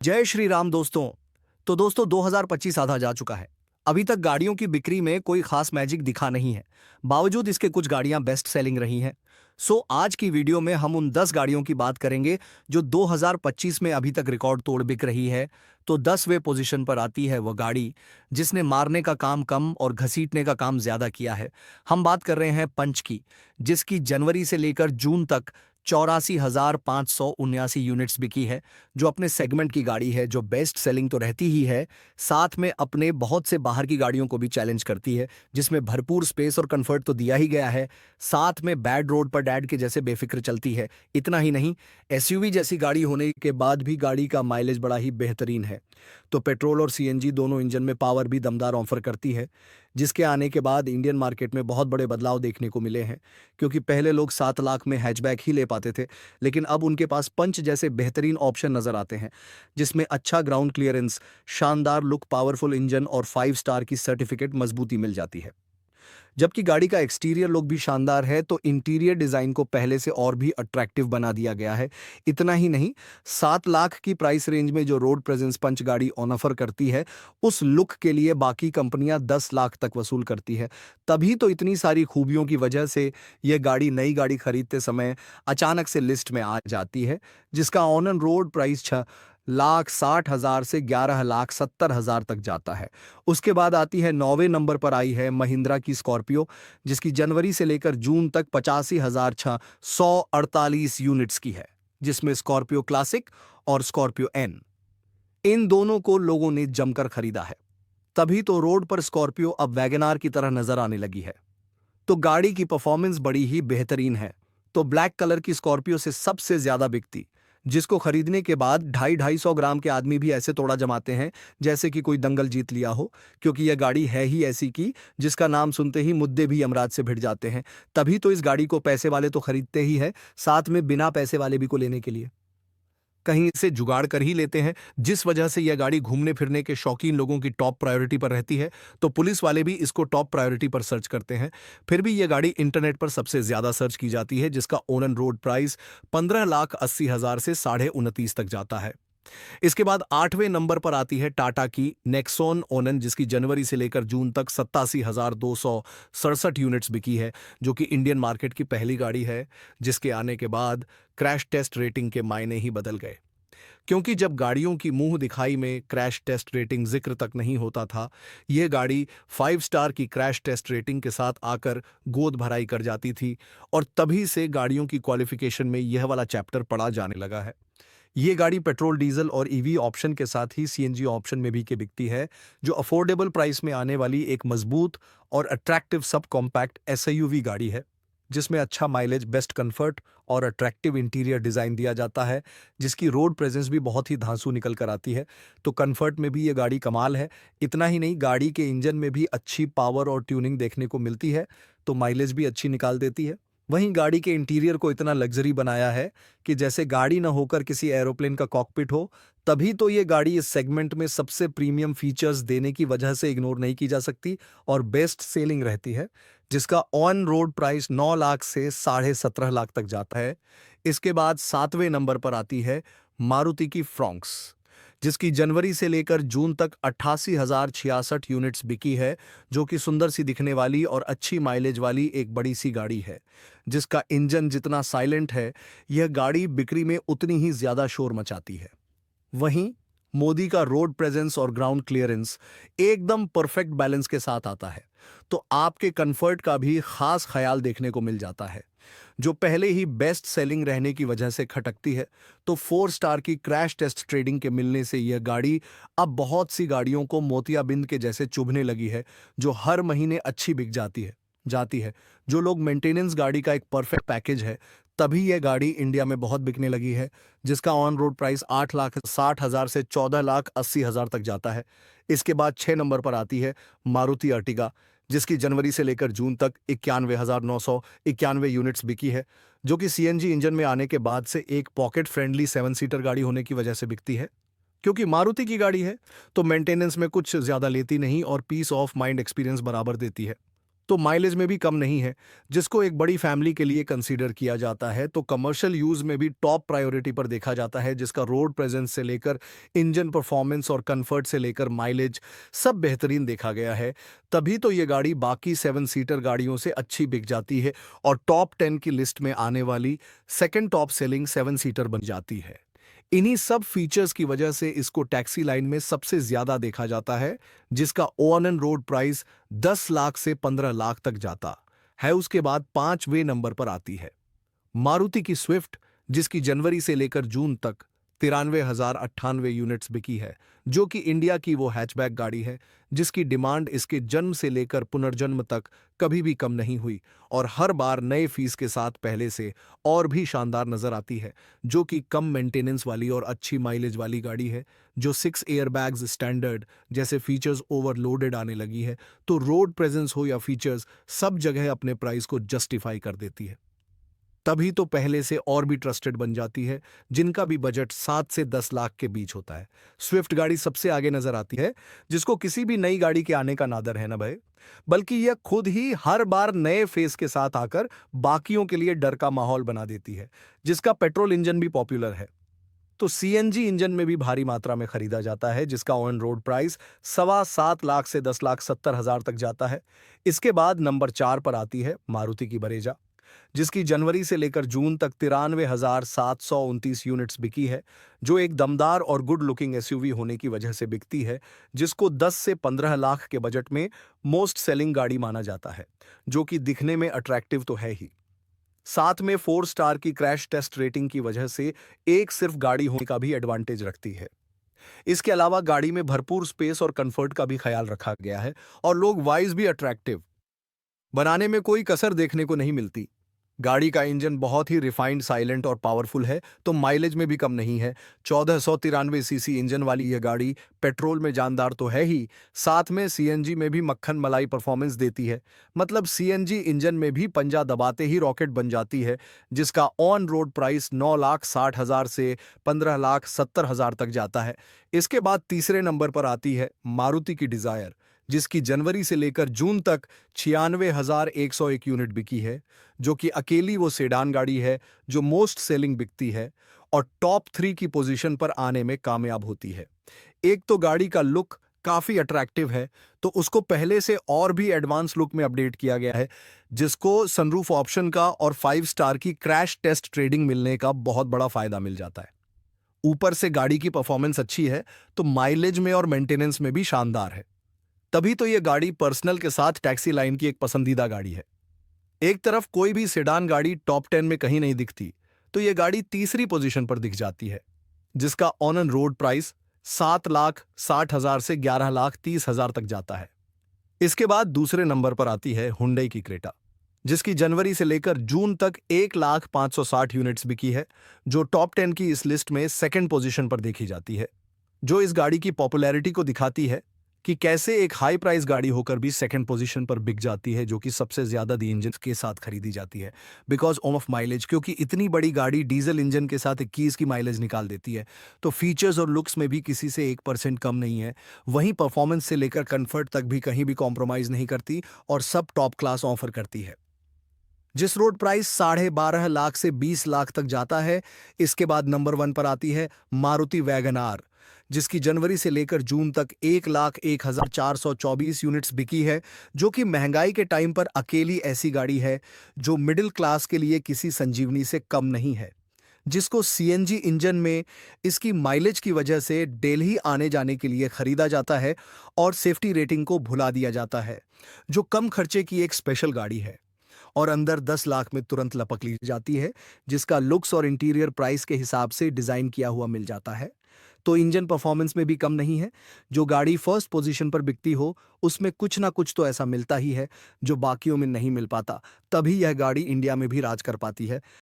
जय श्री राम दोस्तों। तो दोस्तों 2025 आधा जा चुका है। अभी तक गाड़ियों की बिक्री में कोई खास मैजिक दिखा नहीं है। बावजूद इसके कुछ गाड़ियां बेस्ट सेलिंग रही हैं। आज की वीडियो में हम उन 10 गाड़ियों की बात करेंगे जो 2025 में अभी तक रिकॉर्ड तोड़ बिक रही है। तो 10वें पोजीशन पर आती है वह गाड़ी जिसने मारने का काम कम और घसीटने का काम ज्यादा किया है। हम बात कर रहे हैं पंच की, जिसकी जनवरी से लेकर जून तक 84,579 यूनिट्स बिकी है, जो अपने सेगमेंट की गाड़ी है, जो बेस्ट सेलिंग तो रहती ही है, साथ में अपने बहुत से बाहर की गाड़ियों को भी चैलेंज करती है, जिसमें भरपूर स्पेस और कंफर्ट तो दिया ही गया है। साथ में बैड रोड पर डैड के जैसे बेफिक्र चलती है। इतना ही नहीं, एसयूवी जैसी गाड़ी होने के बाद भी गाड़ी का माइलेज बड़ा ही बेहतरीन है। तो पेट्रोल और सीएनजी दोनों इंजन में पावर भी दमदार ऑफर करती है, जिसके आने के बाद इंडियन मार्केट में बहुत बड़े बदलाव देखने को मिले हैं। क्योंकि पहले लोग 7 लाख में हैचबैक ही ले पाते थे, लेकिन अब उनके पास पंच जैसे बेहतरीन ऑप्शन नजर आते हैं, जिसमें अच्छा ग्राउंड क्लियरेंस, शानदार लुक, पावरफुल इंजन और 5 स्टार की सर्टिफिकेट मजबूती मिल जाती है। जबकि गाड़ी का एक्सटीरियर लुक भी शानदार है, तो इंटीरियर डिजाइन को पहले से और भी अट्रैक्टिव बना दिया गया है। इतना ही नहीं, 7 लाख की प्राइस रेंज में जो रोड प्रेजेंस पंच गाड़ी ऑन ऑफर करती है, उस लुक के लिए बाकी कंपनियां 10 लाख तक वसूल करती है। तभी तो इतनी सारी खूबियों की वजह से यह गाड़ी नई गाड़ी खरीदते समय अचानक से लिस्ट में आ जाती है, जिसका ऑन एंड रोड प्राइस 6,60,000 से 11,70,000 तक जाता है। उसके बाद आती है 9वें नंबर पर आई है महिंद्रा की स्कॉर्पियो, जिसकी जनवरी से लेकर जून तक 85,648 यूनिट्स की है, जिसमें स्कॉर्पियो क्लासिक और स्कॉर्पियो एन, इन दोनों को लोगों ने जमकर खरीदा है। तभी तो रोड पर स्कॉर्पियो अब वैगनआर की तरह नजर आने लगी है। तो गाड़ी की परफॉर्मेंस बड़ी ही बेहतरीन है। तो ब्लैक कलर की स्कॉर्पियो से सबसे ज्यादा बिकती, जिसको खरीदने के बाद 250-250 ग्राम के आदमी भी ऐसे तोड़ा जमाते हैं जैसे कि कोई दंगल जीत लिया हो, क्योंकि यह गाड़ी है ही ऐसी की जिसका नाम सुनते ही मुद्दे भी यमराज से भिड़ जाते हैं। तभी तो इस गाड़ी को पैसे वाले तो खरीदते ही है, साथ में बिना पैसे वाले भी को लेने के लिए कहीं से जुगाड़ कर ही लेते हैं, जिस वजह से यह गाड़ी घूमने फिरने के शौकीन लोगों की टॉप प्रायोरिटी पर रहती है। तो पुलिस वाले भी इसको टॉप प्रायोरिटी पर सर्च करते हैं। फिर भी यह गाड़ी इंटरनेट पर सबसे ज्यादा सर्च की जाती है, जिसका ऑन एंड रोड प्राइस 15,80,000 से 29.5 तक जाता है। इसके बाद 8वें नंबर पर आती है टाटा की नेक्सॉन ओनन, जिसकी जनवरी से लेकर जून तक 87,267 यूनिट्स बिकी है, जो कि इंडियन मार्केट की पहली गाड़ी है, जिसके आने के बाद क्रैश टेस्ट रेटिंग के मायने ही बदल गए। क्योंकि जब गाड़ियों की मुंह दिखाई में क्रैश टेस्ट रेटिंग जिक्र तक नहीं होता था, यह गाड़ी 5 स्टार की क्रैश टेस्ट रेटिंग के साथ आकर गोद भराई कर जाती थी, और तभी से गाड़ियों की क्वालिफिकेशन में यह वाला चैप्टर पढ़ा जाने लगा है। ये गाड़ी पेट्रोल, डीजल और ईवी ऑप्शन के साथ ही सीएनजी ऑप्शन में भी के बिकती है, जो अफोर्डेबल प्राइस में आने वाली एक मजबूत और अट्रैक्टिव सब कॉम्पैक्ट एसयूवी गाड़ी है, जिसमें अच्छा माइलेज, बेस्ट कंफर्ट और अट्रैक्टिव इंटीरियर डिजाइन दिया जाता है, जिसकी रोड प्रेजेंस भी बहुत ही धांसू निकल कर आती है। तो कंफर्ट में भी ये गाड़ी कमाल है। इतना ही नहीं, गाड़ी के इंजन में भी अच्छी पावर और ट्यूनिंग देखने को मिलती है, तो माइलेज भी अच्छी निकाल देती है। वहीं गाड़ी के इंटीरियर को इतना लग्जरी बनाया है कि जैसे गाड़ी न होकर किसी एरोप्लेन का कॉकपिट हो। तभी तो ये गाड़ी इस सेगमेंट में सबसे प्रीमियम फीचर्स देने की वजह से इग्नोर नहीं की जा सकती और बेस्ट सेलिंग रहती है, जिसका ऑन रोड प्राइस 9 लाख से 17.5 लाख तक जाता है। इसके बाद 7वें नंबर पर आती है मारुति की फ्रॉन्क्स, जिसकी जनवरी से लेकर जून तक 88,066 यूनिट्स बिकी है, जो कि सुंदर सी दिखने वाली और अच्छी माइलेज वाली एक बड़ी सी गाड़ी है, जिसका इंजन जितना साइलेंट है, यह गाड़ी बिक्री में उतनी ही ज्यादा शोर मचाती है। वहीं मोदी का रोड प्रेजेंस और ग्राउंड क्लियरेंस एकदम परफेक्ट बैलेंस के साथ आता है, तो आपके कंफर्ट का भी खास ख्याल देखने को मिल जाता है, जो पहले ही बेस्ट सेलिंग रहने की वजह से खटकती है। तो 4 स्टार की क्रैश टेस्ट ट्रेडिंग के मिलने से यह गाड़ी अब बहुत सी गाड़ियों को मोतियाबिंद के जैसे चुभने लगी है, जो हर महीने अच्छी बिक जाती है। जो लोग मेंटेनेंस गाड़ी का एक परफेक्ट पैकेज है, तभी यह गाड़ी इंडिया में बहुत बिकने लगी है, जिसका ऑन रोड प्राइस 8,60,000 से 14,80,000 तक जाता है। इसके बाद 6 नंबर पर आती है मारुति अर्टिगा, जिसकी जनवरी से लेकर जून तक 91,991 यूनिट्स बिकी है, जो कि सीएनजी इंजन में आने के बाद से एक पॉकेट फ्रेंडली 7 सीटर गाड़ी होने की वजह से बिकती है। क्योंकि मारुति की गाड़ी है, तो मेंटेनेंस में कुछ ज्यादा लेती नहीं और पीस ऑफ माइंड एक्सपीरियंस बराबर देती है। तो माइलेज में भी कम नहीं है, जिसको एक बड़ी फैमिली के लिए कंसीडर किया जाता है। तो कमर्शियल यूज में भी टॉप प्रायोरिटी पर देखा जाता है, जिसका रोड प्रेजेंस से लेकर इंजन परफॉर्मेंस और कंफर्ट से लेकर माइलेज सब बेहतरीन देखा गया है। तभी तो ये गाड़ी बाकी 7 सीटर गाड़ियों से अच्छी बिक जाती है और टॉप 10 की लिस्ट में आने वाली सेकंड टॉप सेलिंग 7 सीटर बन जाती है। इन्हीं सब फीचर्स की वजह से इसको टैक्सी लाइन में सबसे ज्यादा देखा जाता है, जिसका on and road price 10 lakh से 15 लाख तक जाता है। उसके बाद 5वें नंबर पर आती है मारुति की स्विफ्ट, जिसकी जनवरी से लेकर जून तक 93,098 यूनिट्स बिकी है, जो कि इंडिया की वो हैचबैक गाड़ी है जिसकी डिमांड इसके जन्म से लेकर पुनर्जन्म तक कभी भी कम नहीं हुई और हर बार नए फीस के साथ पहले से और भी शानदार नजर आती है, जो कि कम मेंटेनेंस वाली और अच्छी माइलेज वाली गाड़ी है, जो 6 एयरबैग्स स्टैंडर्ड जैसे फीचर्स ओवरलोडेड आने लगी है। तो रोड प्रेजेंस हो या फीचर्स, सब जगह अपने प्राइस को जस्टिफाई कर देती है। तभी तो पहले से और भी ट्रस्टेड बन जाती है, जिनका भी बजट 7 से 10 लाख के बीच होता है। स्विफ्ट गाड़ी सबसे आगे नजर आती है, जिसको किसी भी नई गाड़ी के आने का नादर है ना भाई, बल्कि यह खुद ही हर बार नए फेस के साथ आकर बाकियों के लिए डर का माहौल बना देती है, जिसका पेट्रोल इंजन भी पॉपुलर है। तो सीएनजी इंजन में भी भारी मात्रा में खरीदा जाता है, जिसका ऑन रोड प्राइस 7.25 लाख से 10,70,000 तक जाता है। इसके बाद नंबर 4 पर आती है मारुति की बरेजा, जिसकी जनवरी से लेकर जून तक 93,729 यूनिट्स बिकी है, जो एक दमदार और गुड लुकिंग एसयूवी होने की वजह से बिकती है, जिसको 10 से 15 लाख के बजट में मोस्ट सेलिंग गाड़ी माना जाता है, जो कि दिखने में अट्रैक्टिव तो है ही, साथ में 4 स्टार की क्रैश टेस्ट रेटिंग की वजह से एक सिर्फ गाड़ी होने का भी एडवांटेज रखती है। इसके अलावा गाड़ी में भरपूर स्पेस और कंफर्ट का भी ख्याल रखा गया है और लोग वाइज भी अट्रैक्टिव बनाने में कोई कसर देखने को नहीं मिलती। गाड़ी का इंजन बहुत ही रिफाइंड, साइलेंट और पावरफुल है, तो माइलेज में भी कम नहीं है। 1493 सीसी इंजन वाली यह गाड़ी पेट्रोल में जानदार तो है ही, साथ में सीएनजी में भी मक्खन मलाई परफॉर्मेंस देती है। मतलब सीएनजी इंजन में भी पंजा दबाते ही रॉकेट बन जाती है, जिसका ऑन रोड प्राइस 9,60,000 से 15,70,000 तक जाता है। इसके बाद तीसरे नंबर पर आती है मारुति की डिजायर, जिसकी जनवरी से लेकर जून तक 96,101 यूनिट बिकी है, जो कि अकेली वो सेडान गाड़ी है जो मोस्ट सेलिंग बिकती है और टॉप 3 की पोजीशन पर आने में कामयाब होती है। एक तो गाड़ी का लुक काफी अट्रैक्टिव है, तो उसको पहले से और भी एडवांस लुक में अपडेट किया गया है, जिसको सनरूफ ऑप्शन का और 5 स्टार की क्रैश टेस्ट ट्रेडिंग मिलने का बहुत बड़ा फायदा मिल जाता है। ऊपर से गाड़ी की परफॉर्मेंस अच्छी है, तो माइलेज में और मेंटेनेंस में भी शानदार है। तभी तो यह गाड़ी पर्सनल के साथ टैक्सी लाइन की एक पसंदीदा गाड़ी है। एक तरफ कोई भी सेडान गाड़ी टॉप 10 में कहीं नहीं दिखती, तो यह गाड़ी तीसरी पोजीशन पर दिख जाती है, जिसका ऑन एंड रोड प्राइस 7,60,000 से 11,30,000 तक जाता है। इसके बाद दूसरे नंबर पर आती है हुंडई की क्रेटा, जिसकी जनवरी से लेकर जून तक 1,05,60 यूनिट्स बिकी है, जो टॉप 10 की इस लिस्ट में सेकंड पोजीशन पर देखी जाती है, जो इस गाड़ी की पॉपुलैरिटी को दिखाती है कि कैसे एक हाई प्राइस गाड़ी होकर भी सेकंड पोजीशन पर बिक जाती है, जो कि सबसे ज्यादा दी इंजन के साथ खरीदी जाती है बिकॉज ऑफ माइलेज। क्योंकि इतनी बड़ी गाड़ी डीजल इंजन के साथ 21 की माइलेज निकाल देती है, तो फीचर्स और लुक्स में भी किसी से 1% कम नहीं है। वहीं परफॉर्मेंस से लेकर कंफर्ट तक भी कहीं भी कॉम्प्रोमाइज नहीं करती और सब टॉप क्लास ऑफर करती है। जिस रोड प्राइस 12.5 लाख से 20 लाख तक जाता है। इसके बाद नंबर 1 पर आती है मारुति वैगन आर, जिसकी जनवरी से लेकर जून तक 1,01,424 यूनिट्स बिकी है, जो कि महंगाई के टाइम पर अकेली ऐसी गाड़ी है जो मिडिल क्लास के लिए किसी संजीवनी से कम नहीं है, जिसको सीएनजी इंजन में इसकी माइलेज की वजह से दिल्ली आने जाने के लिए खरीदा जाता है और सेफ्टी रेटिंग को भुला दिया जाता है, जो कम खर्चे की एक स्पेशल गाड़ी है और अंदर 10 लाख में तुरंत लपक ली जाती है, जिसका लुक्स और इंटीरियर प्राइस के हिसाब से डिजाइन किया हुआ मिल जाता है। तो इंजन परफॉर्मेंस में भी कम नहीं है। जो गाड़ी फर्स्ट पोजीशन पर बिकती हो, उसमें कुछ ना कुछ तो ऐसा मिलता ही है जो बाकियों में नहीं मिल पाता, तभी यह गाड़ी इंडिया में भी राज कर पाती है।